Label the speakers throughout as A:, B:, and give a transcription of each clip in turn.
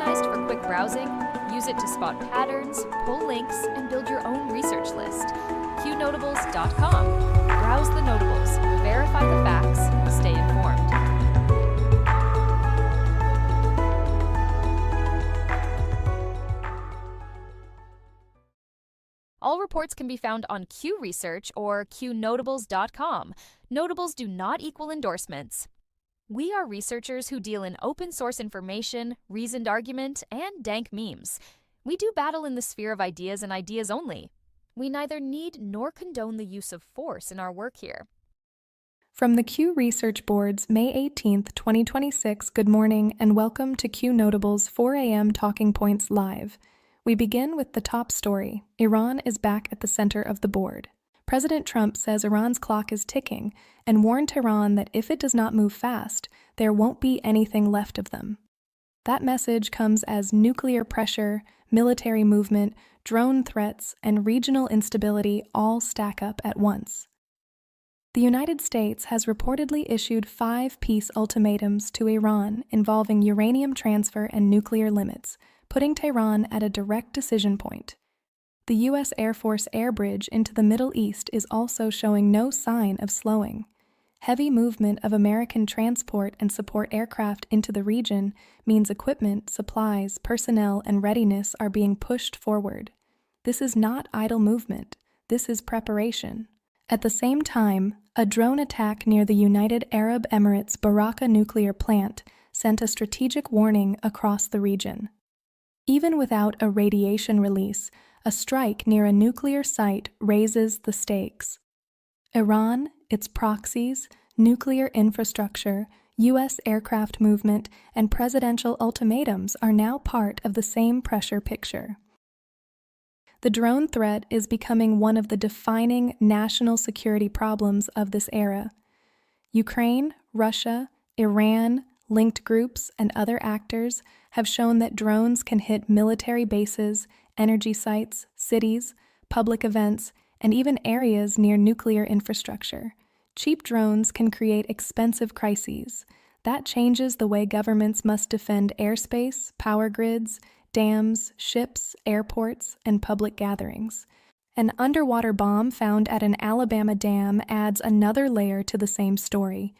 A: organized for quick browsing, use it to spot patterns, pull links, and build your own research list. Qnotables.com. Browse the notables, verify the facts, stay informed. All reports can be found on Q Research or Qnotables.com. Notables do not equal endorsements. We are researchers who deal in open source information, reasoned argument, and dank memes. We do battle in the sphere of ideas and ideas only. We neither need nor condone the use of force in our work here.
B: From the Q Research Board's May 18, 2026, good morning and welcome to Qnotables 4AM Talking Points Live. We begin with the top story. Iran is back at the center of the board. President Trump says Iran's clock is ticking and warned Tehran that if it does not move fast, there won't be anything left of them. That message comes as nuclear pressure, military movement, drone threats, and regional instability all stack up at once. The United States has reportedly issued 5 peace ultimatums to Iran involving uranium transfer and nuclear limits, putting Tehran at a direct decision point. The U.S. Air Force airbridge into the Middle East is also showing no sign of slowing. Heavy movement of American transport and support aircraft into the region means equipment, supplies, personnel, and readiness are being pushed forward. This is not idle movement. This is preparation. At the same time, a drone attack near the United Arab Emirates' Baraka nuclear plant sent a strategic warning across the region. Even without a radiation release, a strike near a nuclear site raises the stakes. Iran, its proxies, nuclear infrastructure, U.S. aircraft movement, and presidential ultimatums are now part of the same pressure picture. The drone threat is becoming one of the defining national security problems of this era. Ukraine, Russia, Iran, linked groups, and other actors have shown that drones can hit military bases, energy sites, cities, public events, and even areas near nuclear infrastructure. Cheap drones can create expensive crises. That changes the way governments must defend airspace, power grids, dams, ships, airports, and public gatherings. An underwater bomb found at an Alabama dam adds another layer to the same story.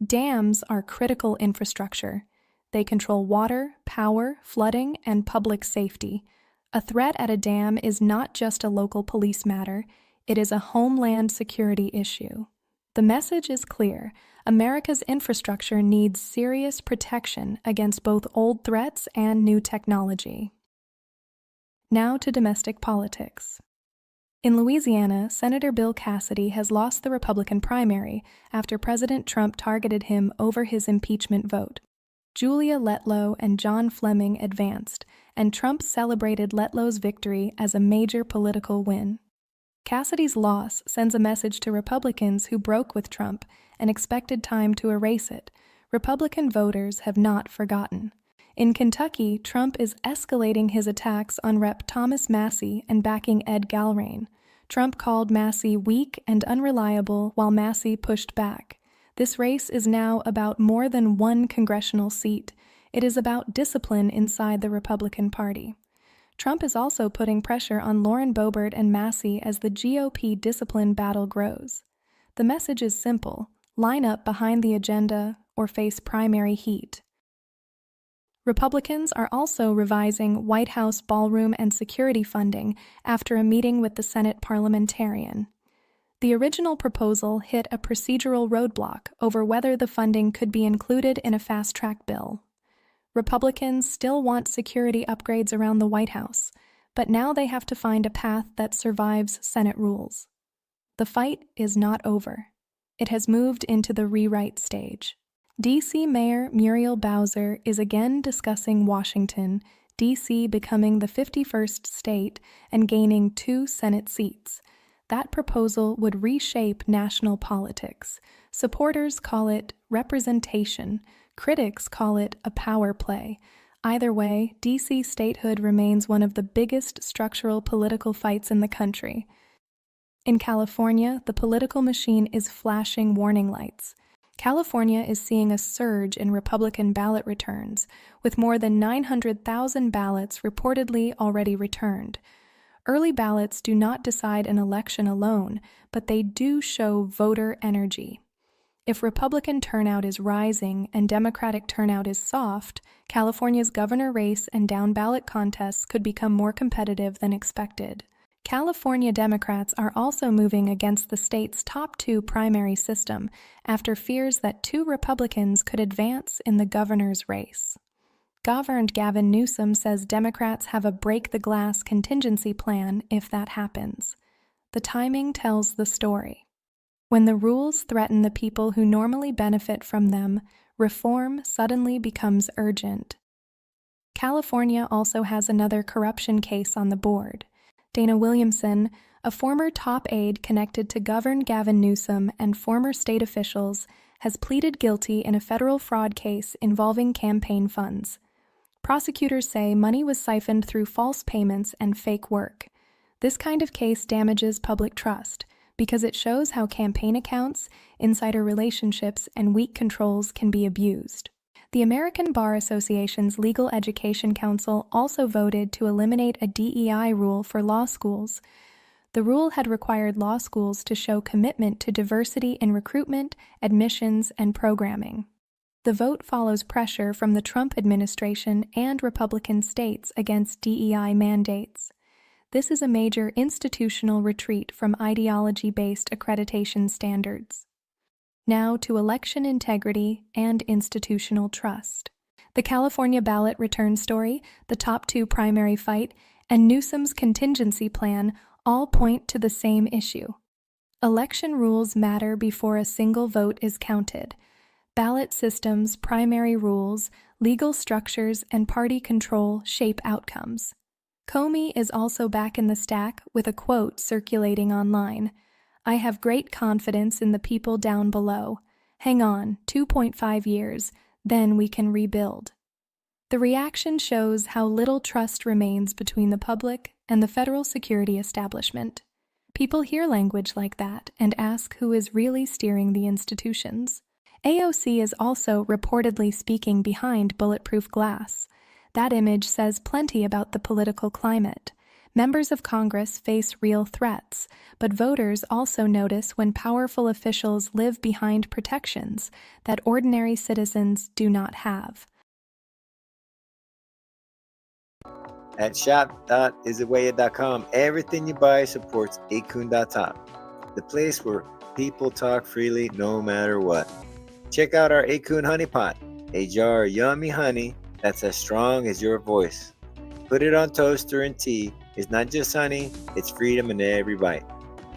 B: Dams are critical infrastructure. They control water, power, flooding, and public safety. A threat at a dam is not just a local police matter, it is a homeland security issue. The message is clear. America's infrastructure needs serious protection against both old threats and new technology. Now to domestic politics. In Louisiana, Senator Bill Cassidy has lost the Republican primary after President Trump targeted him over his impeachment vote. Julia Letlow and John Fleming advanced, and Trump celebrated Letlow's victory as a major political win. Cassidy's loss sends a message to Republicans who broke with Trump and expected time to erase it. Republican voters have not forgotten. In Kentucky, Trump is escalating his attacks on Rep. Thomas Massie and backing Ed Galrain. Trump called Massie weak and unreliable while Massie pushed back. This race is now about more than one congressional seat. It is about discipline inside the Republican Party. Trump is also putting pressure on Lauren Boebert and Massie as the GOP discipline battle grows. The message is simple: line up behind the agenda or face primary heat. Republicans are also revising White House ballroom and security funding after a meeting with the Senate parliamentarian. The original proposal hit a procedural roadblock over whether the funding could be included in a fast-track bill. Republicans still want security upgrades around the White House, but now they have to find a path that survives Senate rules. The fight is not over. It has moved into the rewrite stage. D.C. Mayor Muriel Bowser is again discussing Washington, D.C. becoming the 51st state and gaining 2 Senate seats. That proposal would reshape national politics. Supporters call it representation. Critics call it a power play. Either way, D.C. statehood remains one of the biggest structural political fights in the country. In California, the political machine is flashing warning lights. California is seeing a surge in Republican ballot returns, with more than 900,000 ballots reportedly already returned. Early ballots do not decide an election alone, but they do show voter energy. If Republican turnout is rising and Democratic turnout is soft, California's governor race and down-ballot contests could become more competitive than expected. California Democrats are also moving against the state's top two primary system after fears that two Republicans could advance in the governor's race. Governor Gavin Newsom says Democrats have a break-the-glass contingency plan if that happens. The timing tells the story. When the rules threaten the people who normally benefit from them, reform suddenly becomes urgent. California also has another corruption case on the board. Dana Williamson, a former top aide connected to Governor Gavin Newsom and former state officials, has pleaded guilty in a federal fraud case involving campaign funds. Prosecutors say money was siphoned through false payments and fake work. This kind of case damages public trust because it shows how campaign accounts, insider relationships, and weak controls can be abused. The American Bar Association's Legal Education Council also voted to eliminate a DEI rule for law schools. The rule had required law schools to show commitment to diversity in recruitment, admissions, and programming. The vote follows pressure from the Trump administration and Republican states against DEI mandates. This is a major institutional retreat from ideology-based accreditation standards. Now to election integrity and institutional trust. The California ballot return story, the top two primary fight, and Newsom's contingency plan all point to the same issue. Election rules matter before a single vote is counted. Ballot systems, primary rules, legal structures, and party control shape outcomes. Comey is also back in the stack with a quote circulating online. "I have great confidence in the people down below. Hang on, 2.5 years, then we can rebuild." The reaction shows how little trust remains between the public and the federal security establishment. People hear language like that and ask who is really steering the institutions. AOC is also reportedly speaking behind bulletproof glass. That image says plenty about the political climate. Members of Congress face real threats, but voters also notice when powerful officials live behind protections that ordinary citizens do not have.
C: At shop.isitwaya.com, everything you buy supports Qnotables, the place where people talk freely no matter what. Check out our Qn honey pot, a jar of yummy honey that's as strong as your voice. Put it on toaster and tea. It's not just honey, it's freedom in every bite.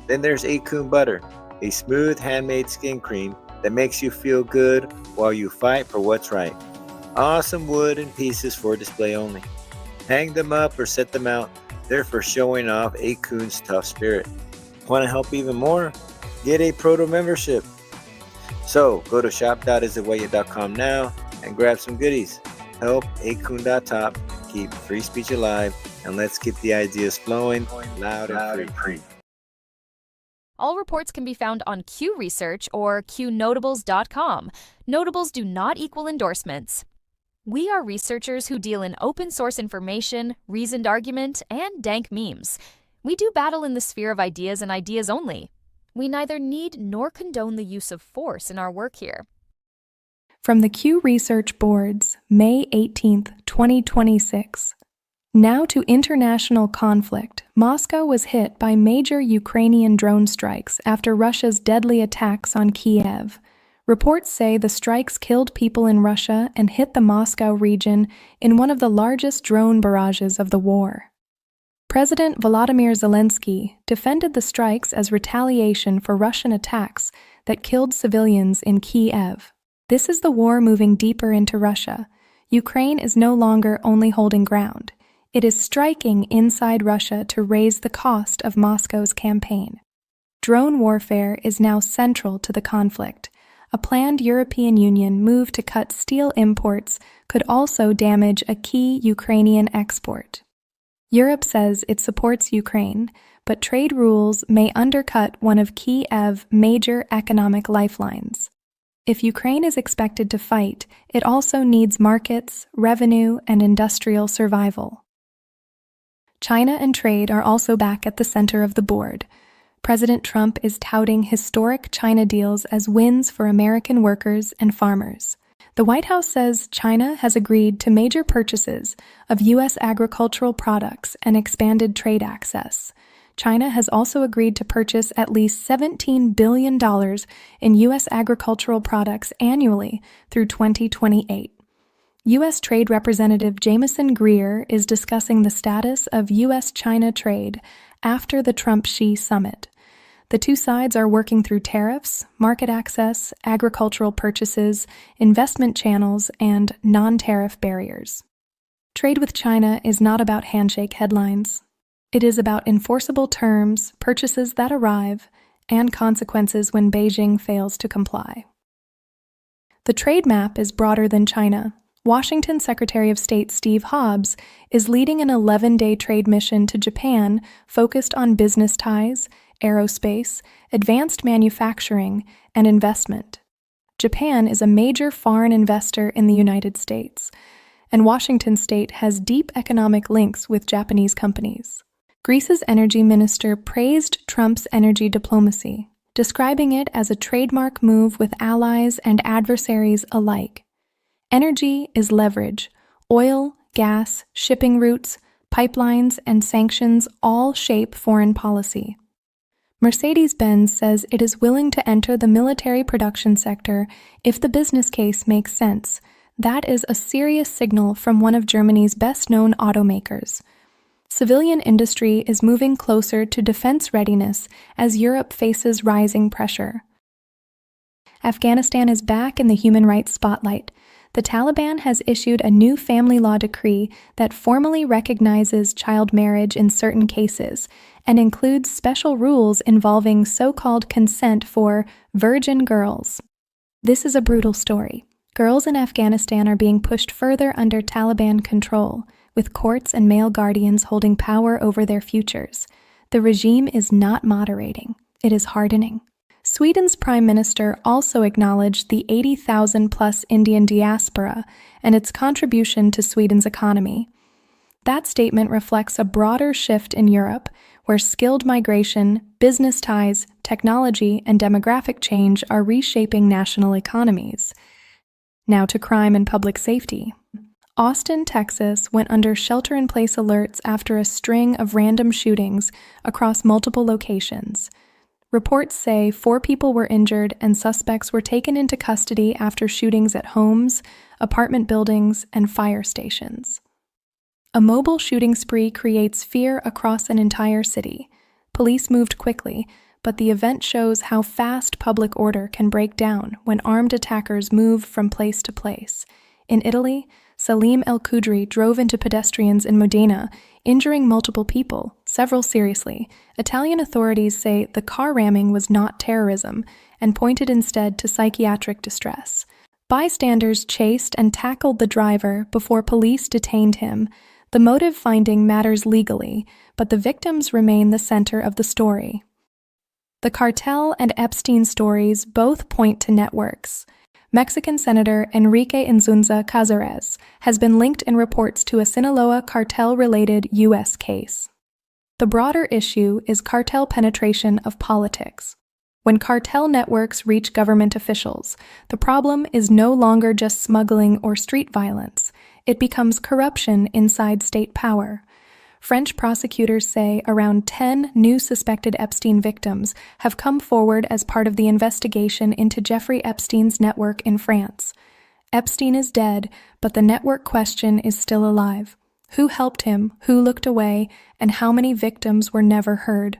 C: Then there's Qn butter, a smooth handmade skin cream that makes you feel good while you fight for what's right. Awesome wood and pieces for display only. Hang them up or set them out. They're for showing off Qn's tough spirit. Want to help even more? Get a proto membership. So go to shop.isitwaya.com now and grab some goodies. Help Qnotables keep free speech alive, and let's keep the ideas flowing loud and free.
A: All reports can be found on Q Research or Qnotables.com. Notables do not equal endorsements. We are researchers who deal in open source information, reasoned argument, and dank memes. We do battle in the sphere of ideas and ideas only. We neither need nor condone the use of force in our work here.
B: From the Q Research Boards, May 18, 2026. Now to international conflict. Moscow was hit by major Ukrainian drone strikes after Russia's deadly attacks on Kiev. Reports say the strikes killed people in Russia and hit the Moscow region in one of the largest drone barrages of the war. President Volodymyr Zelensky defended the strikes as retaliation for Russian attacks that killed civilians in Kiev. This is the war moving deeper into Russia. Ukraine is no longer only holding ground. It is striking inside Russia to raise the cost of Moscow's campaign. Drone warfare is now central to the conflict. A planned European Union move to cut steel imports could also damage a key Ukrainian export. Europe says it supports Ukraine, but trade rules may undercut one of Kiev's major economic lifelines. If Ukraine is expected to fight, it also needs markets, revenue, and industrial survival. China and trade are also back at the center of the board. President Trump is touting historic China deals as wins for American workers and farmers. The White House says China has agreed to major purchases of U.S. agricultural products and expanded trade access. China has also agreed to purchase at least $17 billion in U.S. agricultural products annually through 2028. U.S. Trade Representative Jamieson Greer is discussing the status of U.S.-China trade after the Trump-Xi summit. The two sides are working through tariffs, market access, agricultural purchases, investment channels, and non-tariff barriers. Trade with China is not about handshake headlines. It is about enforceable terms, purchases that arrive, and consequences when Beijing fails to comply. The trade map is broader than China. Washington Secretary of State Steve Hobbs is leading an 11-day trade mission to Japan focused on business ties, aerospace, advanced manufacturing, and investment. Japan is a major foreign investor in the United States, and Washington State has deep economic links with Japanese companies. Greece's energy minister praised Trump's energy diplomacy, describing it as a trademark move with allies and adversaries alike. Energy is leverage. Oil, gas, shipping routes, pipelines, and sanctions all shape foreign policy. Mercedes-Benz says it is willing to enter the military production sector if the business case makes sense. That is a serious signal from one of Germany's best-known automakers. Civilian industry is moving closer to defense readiness as Europe faces rising pressure. Afghanistan is back in the human rights spotlight. The Taliban has issued a new family law decree that formally recognizes child marriage in certain cases and includes special rules involving so-called consent for virgin girls. This is a brutal story. Girls in Afghanistan are being pushed further under Taliban control, with courts and male guardians holding power over their futures. The regime is not moderating. It is hardening. Sweden's prime minister also acknowledged the 80,000-plus Indian diaspora and its contribution to Sweden's economy. That statement reflects a broader shift in Europe, where skilled migration, business ties, technology, and demographic change are reshaping national economies. Now to crime and public safety. Austin, Texas went under shelter-in-place alerts after a string of random shootings across multiple locations. Reports say 4 people were injured and suspects were taken into custody after shootings at homes, apartment buildings, and fire stations. A mobile shooting spree creates fear across an entire city. Police moved quickly, but the event shows how fast public order can break down when armed attackers move from place to place. In Italy, Salim El-Khudri drove into pedestrians in Modena, injuring multiple people, several seriously. Italian authorities say the car ramming was not terrorism and pointed instead to psychiatric distress. Bystanders chased and tackled the driver before police detained him. The motive finding matters legally, but the victims remain the center of the story. The cartel and Epstein stories both point to networks. Mexican Senator Enrique Insunza Cazares has been linked in reports to a Sinaloa cartel-related U.S. case. The broader issue is cartel penetration of politics. When cartel networks reach government officials, the problem is no longer just smuggling or street violence. It becomes corruption inside state power. French prosecutors say around 10 new suspected Epstein victims have come forward as part of the investigation into Jeffrey Epstein's network in France. Epstein is dead, but the network question is still alive. Who helped him, who looked away, and how many victims were never heard?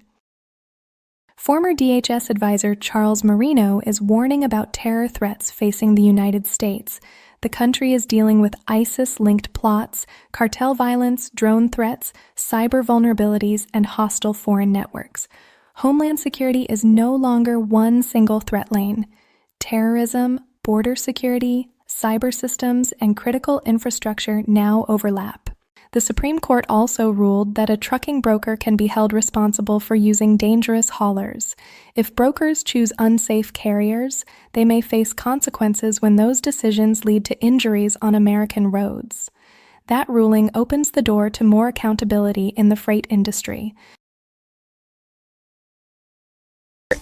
B: Former DHS advisor Charles Marino is warning about terror threats facing the United States. The country is dealing with ISIS-linked plots, cartel violence, drone threats, cyber vulnerabilities, and hostile foreign networks. Homeland security is no longer one single threat lane. Terrorism, border security, cyber systems, and critical infrastructure now overlap. The Supreme Court also ruled that a trucking broker can be held responsible for using dangerous haulers. If brokers choose unsafe carriers, they may face consequences when those decisions lead to injuries on American roads. That ruling opens the door to more accountability in the freight industry.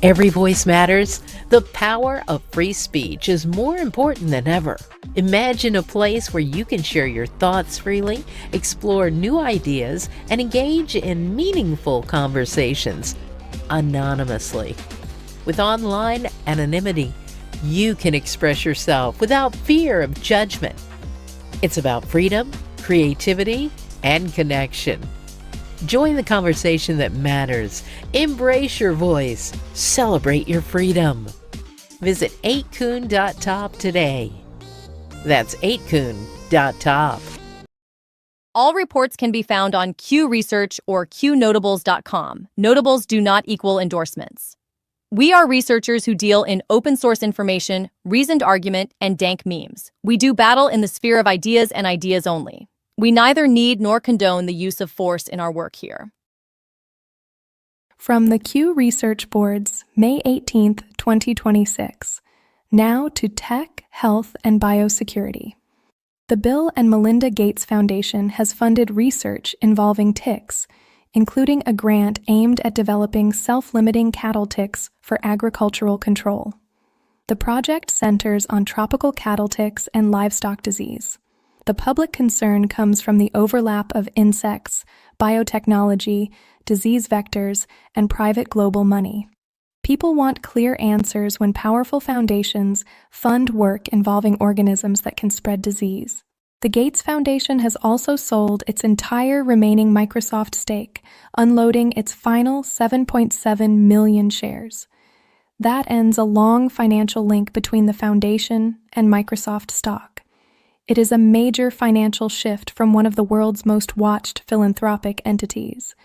D: Every voice matters. The power of free speech is more important than ever. Imagine a place where you can share your thoughts freely, explore new ideas, and engage in meaningful conversations anonymously. With online anonymity, you can express yourself without fear of judgment. It's about freedom, creativity, and connection. Join the conversation that matters. Embrace your voice. Celebrate your freedom. Visit 8kun.top today. That's 8kun.top.
E: All reports can be found on Q Research or Qnotables.com. Notables do not equal endorsements. We are researchers who deal in open source information, reasoned argument, and dank memes. We do battle in the sphere of ideas and ideas only. We neither need nor condone the use of force in our work here.
B: From the Q Research Boards, May 18, 2026. Now to tech, health, and biosecurity. The Bill and Melinda Gates Foundation has funded research involving ticks, including a grant aimed at developing self-limiting cattle ticks for agricultural control. The project centers on tropical cattle ticks and livestock disease. The public concern comes from the overlap of insects, biotechnology, disease vectors, and private global money. People want clear answers when powerful foundations fund work involving organisms that can spread disease. The Gates Foundation has also sold its entire remaining Microsoft stake, unloading its final 7.7 million shares. That ends a long financial link between the foundation and Microsoft stock. It is a major financial shift from one of the world's most watched philanthropic entities.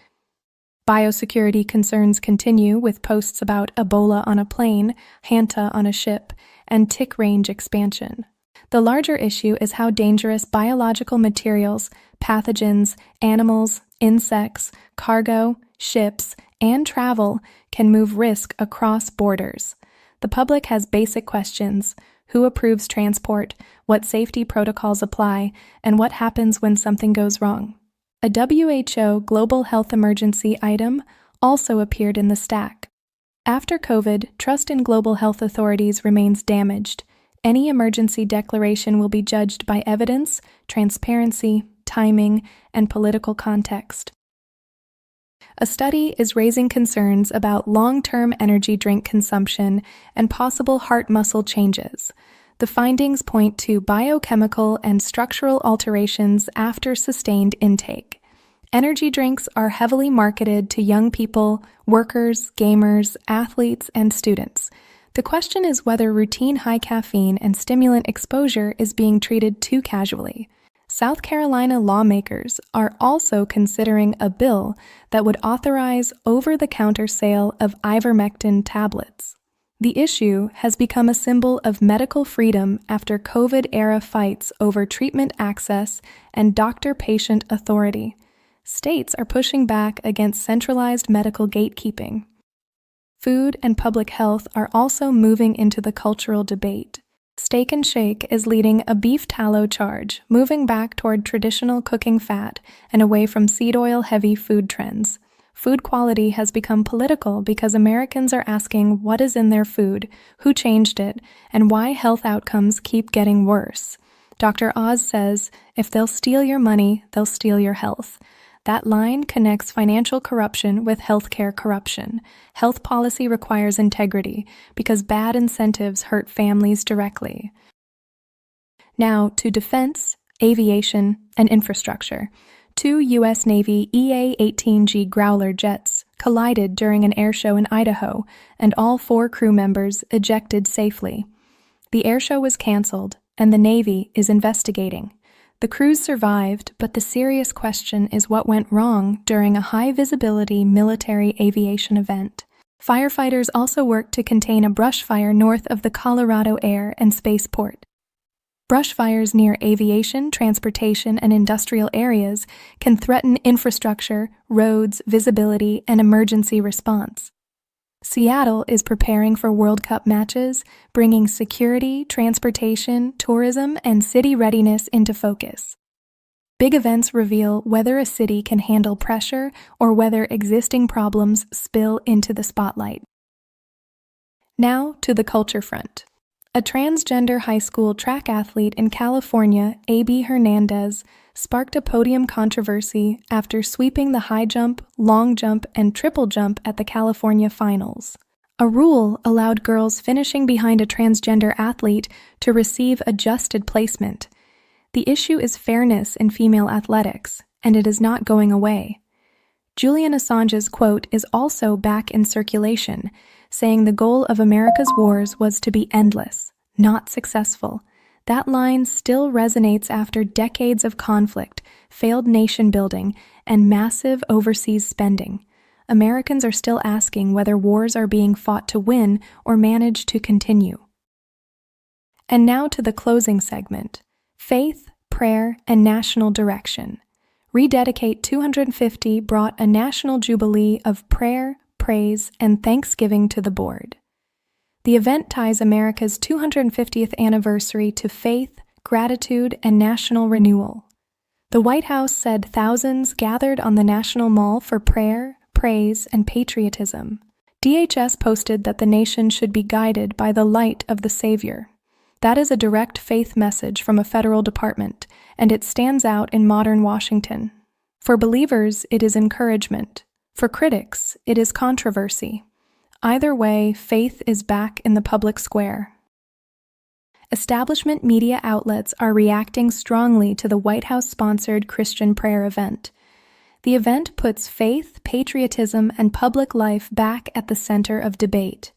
B: Biosecurity concerns continue with posts about Ebola on a plane, Hanta on a ship, and tick range expansion. The larger issue is how dangerous biological materials, pathogens, animals, insects, cargo, ships, and travel can move risk across borders. The public has basic questions. Who approves transport, what safety protocols apply, and what happens when something goes wrong. A WHO global health emergency item also appeared in the stack. After COVID, trust in global health authorities remains damaged. Any emergency declaration will be judged by evidence, transparency, timing, and political context. A study is raising concerns about long-term energy drink consumption and possible heart muscle changes. The findings point to biochemical and structural alterations after sustained intake. Energy drinks are heavily marketed to young people, workers, gamers, athletes, and students. The question is whether routine high caffeine and stimulant exposure is being treated too casually. South Carolina lawmakers are also considering a bill that would authorize over-the-counter sale of ivermectin tablets. The issue has become a symbol of medical freedom after COVID-era fights over treatment access and doctor-patient authority. States are pushing back against centralized medical gatekeeping. Food and public health are also moving into the cultural debate. Steak and Shake is leading a beef tallow charge, moving back toward traditional cooking fat and away from seed oil-heavy food trends. Food quality has become political because Americans are asking what is in their food, who changed it, and why health outcomes keep getting worse. Dr. Oz says, if they'll steal your money, they'll steal your health. That line connects financial corruption with healthcare corruption. Health policy requires integrity because bad incentives hurt families directly. Now to defense, aviation, and infrastructure. 2 U.S. Navy EA-18G Growler jets collided during an airshow in Idaho, and all 4 crew members ejected safely. The airshow was canceled, and the Navy is investigating. The crews survived, but the serious question is what went wrong during a high-visibility military aviation event. Firefighters also worked to contain a brush fire north of the Colorado Air and Spaceport. Brush fires near aviation, transportation, and industrial areas can threaten infrastructure, roads, visibility, and emergency response. Seattle is preparing for World Cup matches, bringing security, transportation, tourism, and city readiness into focus. Big events reveal whether a city can handle pressure or whether existing problems spill into the spotlight. Now to the culture front. A transgender high school track athlete in California, A.B. Hernandez, sparked a podium controversy after sweeping the high jump, long jump, and triple jump at the California finals. A rule allowed girls finishing behind a transgender athlete to receive adjusted placement. The issue is fairness in female athletics, and it is not going away. Julian Assange's quote is also back in circulation, saying the goal of America's wars was to be endless, not successful. That line still resonates after decades of conflict, failed nation building, and massive overseas spending. Americans are still asking whether wars are being fought to win or manage to continue. And now to the closing segment. Faith, prayer, and national direction. Rededicate 250 brought a national jubilee of prayer, praise, and thanksgiving to the board. The event ties America's 250th anniversary to faith, gratitude, and national renewal. The White House said thousands gathered on the National Mall for prayer, praise, and patriotism. DHS posted that the nation should be guided by the light of the Savior. That is a direct faith message from a federal department, and it stands out in modern Washington. For believers, it is encouragement. For critics, it is controversy. Either way, faith is back in the public square. Establishment media outlets are reacting strongly to the White House-sponsored Christian prayer event. The event puts faith, patriotism, and public life back at the center of debate.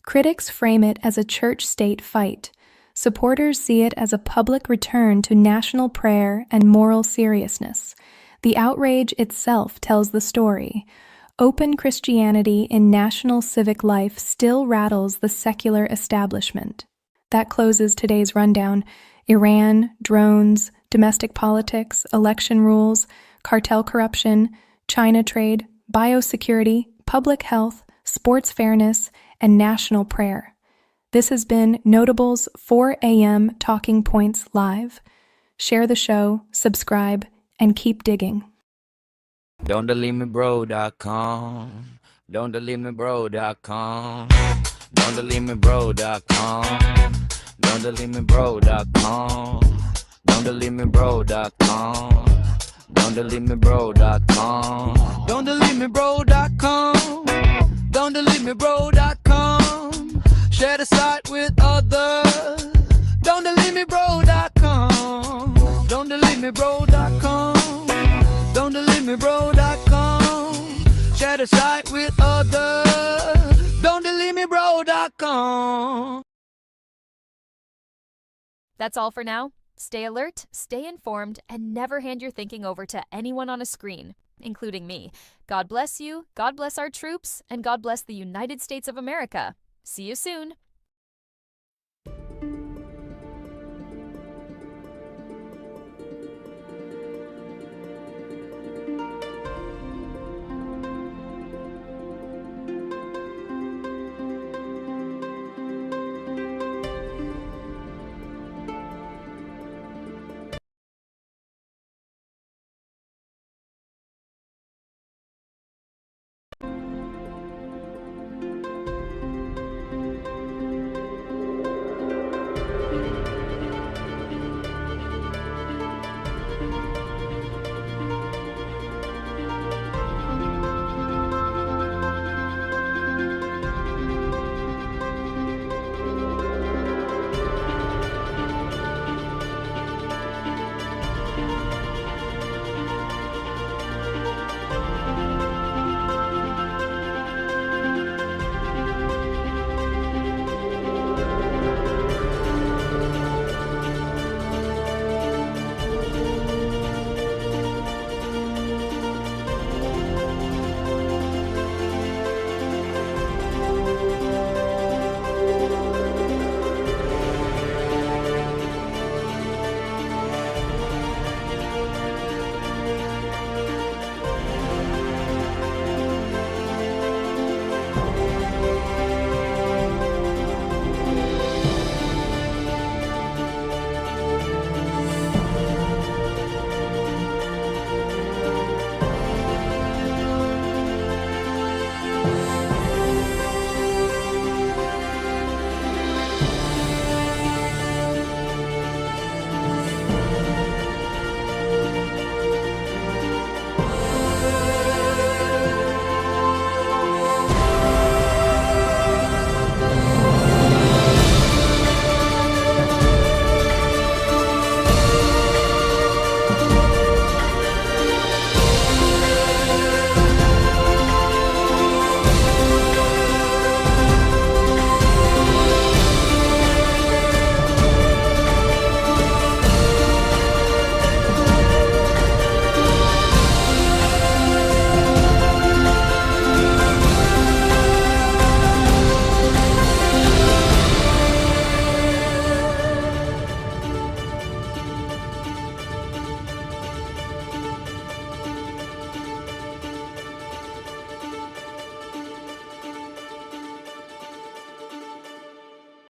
B: Critics frame it as a church-state fight. Supporters see it as a public return to national prayer and moral seriousness. The outrage itself tells the story. Open Christianity in national civic life still rattles the secular establishment. That closes today's rundown. Iran, drones, domestic politics, election rules, cartel corruption, China trade, biosecurity, public health, sports fairness, and national prayer. This has been Qnotables 4AM Talking Points Live. Share the show, subscribe, and keep digging.
F: Don'tDeleteMeBro.com. Don'tDeleteMeBro.com. Don'tDeleteMeBro.com. Don'tDeleteMeBro.com. Don'tDeleteMeBro.com. Don'tDeleteMeBro.com. Don'tDeleteMeBro.com. Don'tDeleteMeBro.com. Share the site with others. Don'tDeleteMeBro.com. Don'tDeleteMeBro.com. Don'tDeleteMeBro.com. Share the site with others. Don'tDeleteMeBro.com.
A: That's all for now. Stay alert, stay informed, and never hand your thinking over to anyone on a screen, including me. God bless you, God bless our troops, and God bless the United States of America. See you soon.